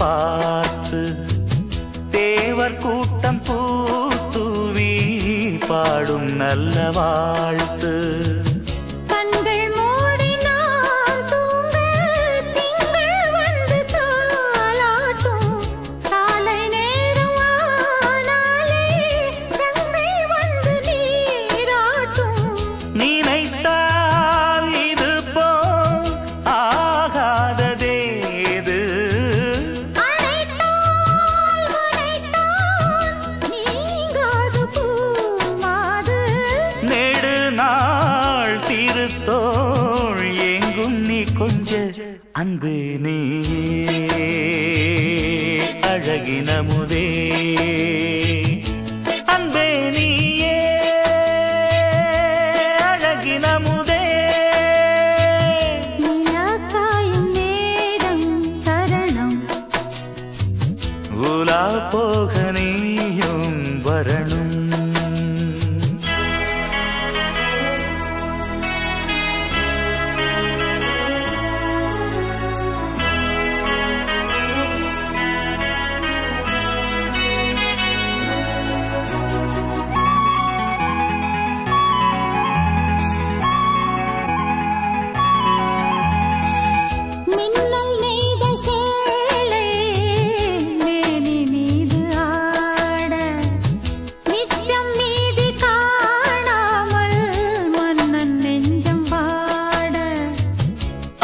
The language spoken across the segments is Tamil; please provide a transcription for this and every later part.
பார்த்து தேவர் கூட்டம் பூத்துவி பாடும் நல்ல வாழ்த்து. அன்பு நீ அழகினமுதே அன்பே நீயே அழகினமுதே. நிலாக்காயும் நேரம் சரணம் உலா போக நீயும் வரணும்.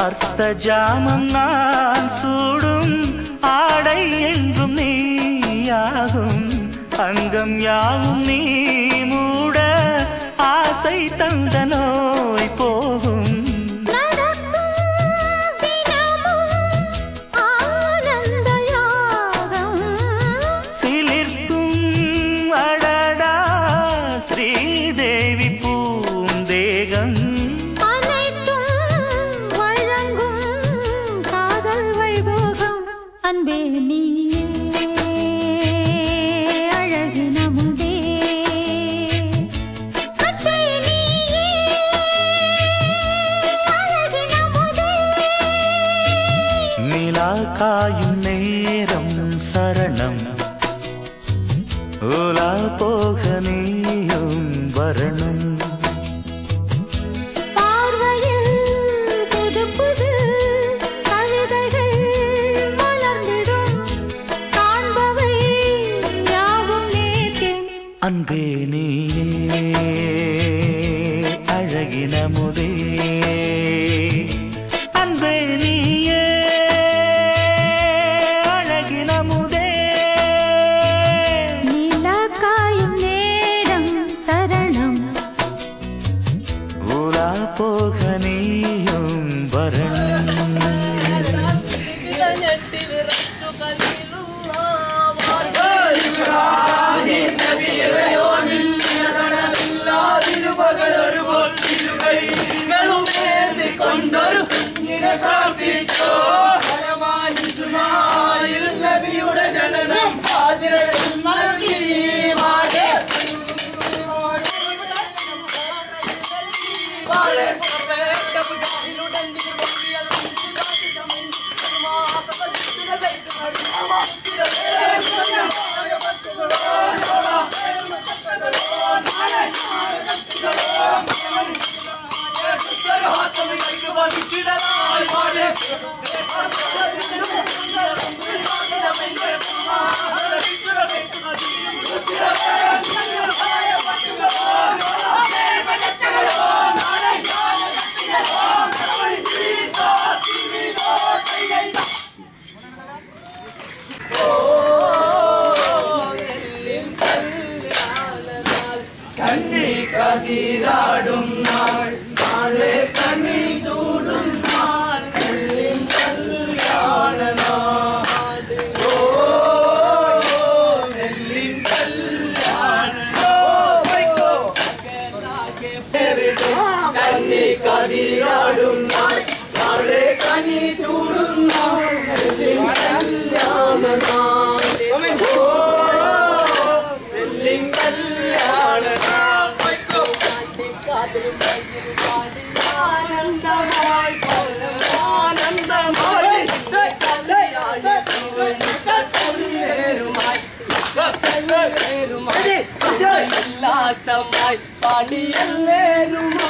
அர்த்த ஜாமம் நான் சூடும் ஆடை என்றும் நீயாகும். அங்கம் யாவும் நீ மூட ஆசை தந்த நோய் போகும். சிலிர்க்கும் அடடா ஸ்ரீதேவி பூந்தேகம். அன்பே நீயே அழகினமுதே அன்பே நீயே அழகினமுதே. நிலா காயும் நேரம் சரணம் உலா போக நீயும் வரணும். அன்பே நீயே அழகினமுதே அன்பே நீயே அழகினமுதே. நிலாக்காயும் நேரம் சரணம் உலா போக நீயும் வரணும். கதிராடும் நாள் நாளே கனி சூடும் நாள் கல்லின் கல்யாணம். പാടിയല്ലേരുമായി പാടിയല്ലേരുമായി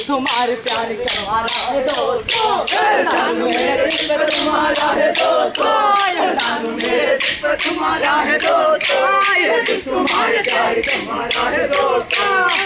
तुम्हारे प्यार करवाना है दोस्तों तुम्हारा है दोस्तों मेरे दिल पर तुम्हारा है दोस्तों तुम्हारे प्यार तुम्हारा है दोस्तों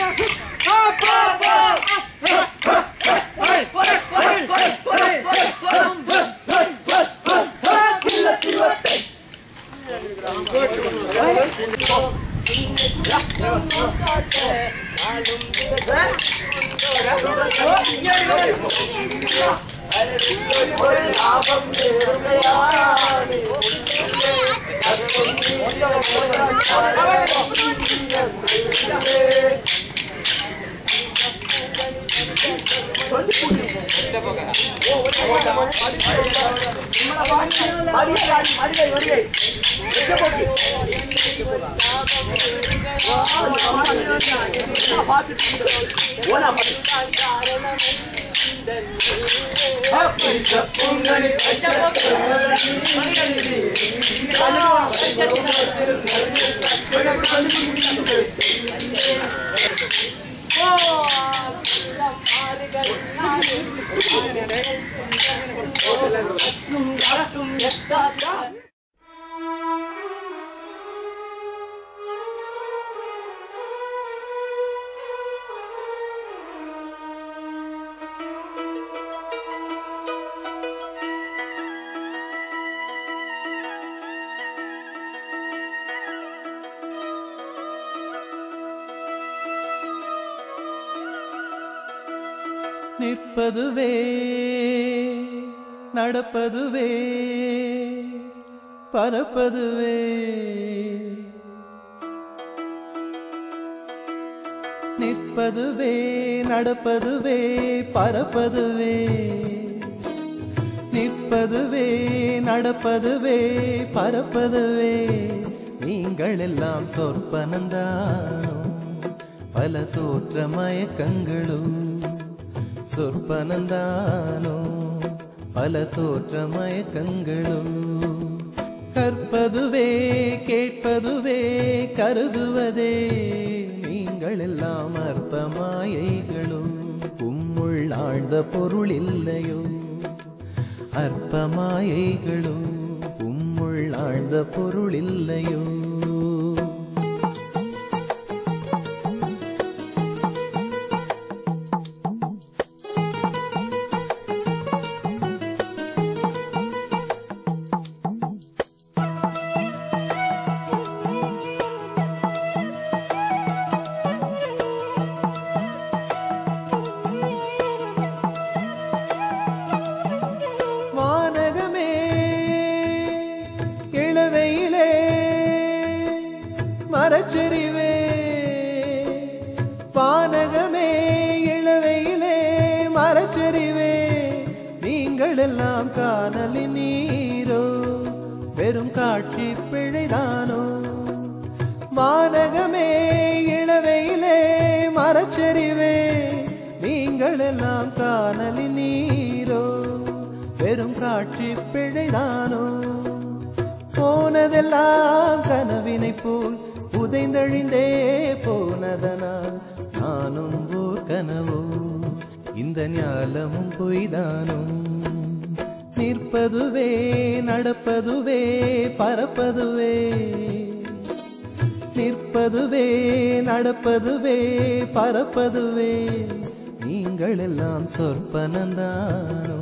நிற்பதுவே நடப்பதுவே பறப்பதுவே நிற்பதுவே நடப்பதுவே பறப்பதுவே நிற்பதுவே நடப்பதுவே பறப்பதுவே நீங்கள் எல்லாம் சொற்பனந்தானோ பல தோற்ற மயக்கங்களும் சொற்பனந்தானோ பல தோற்ற மயக்கங்களும் கற்பதுவே கேட்பதுவே கருதுவதே நீங்கள் எல்லாம் அற்ப மாயைகளும் உம்முள் ஆழ்ந்த பொருள் இல்லையோ அற்ப மாயைகளும் உம்முள் ஆழ்ந்த பொருள் இல்லையோ மரச்செறிவே பானகமே இளவை வெறும் காட்சி பிழைதானோ? வானகமே இளவையிலே மரச்சரிவே நீங்கள் எல்லாம் காணலின் நீரோ? வெறும் காட்சி பிழைதானோ? போனதெல்லாம் கனவினை போல் புதைந்தழிந்தே போனதனால் நானும் ஓர் கனவோ? இந்த ஞாலமும் பொய்தானோ? நிற்பதுவே நடப்பதுவே பறப்பதுவே, நிற்பதுவே நடப்பதுவே பறப்பதுவே, நீங்கள் எல்லாம் சொற்பனந்தானோ?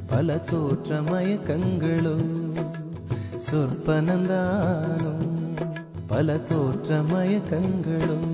பல தோற்ற மயக்கங்களும் சொற்பனந்தானோ? பல தோற்ற மயக்கங்களும்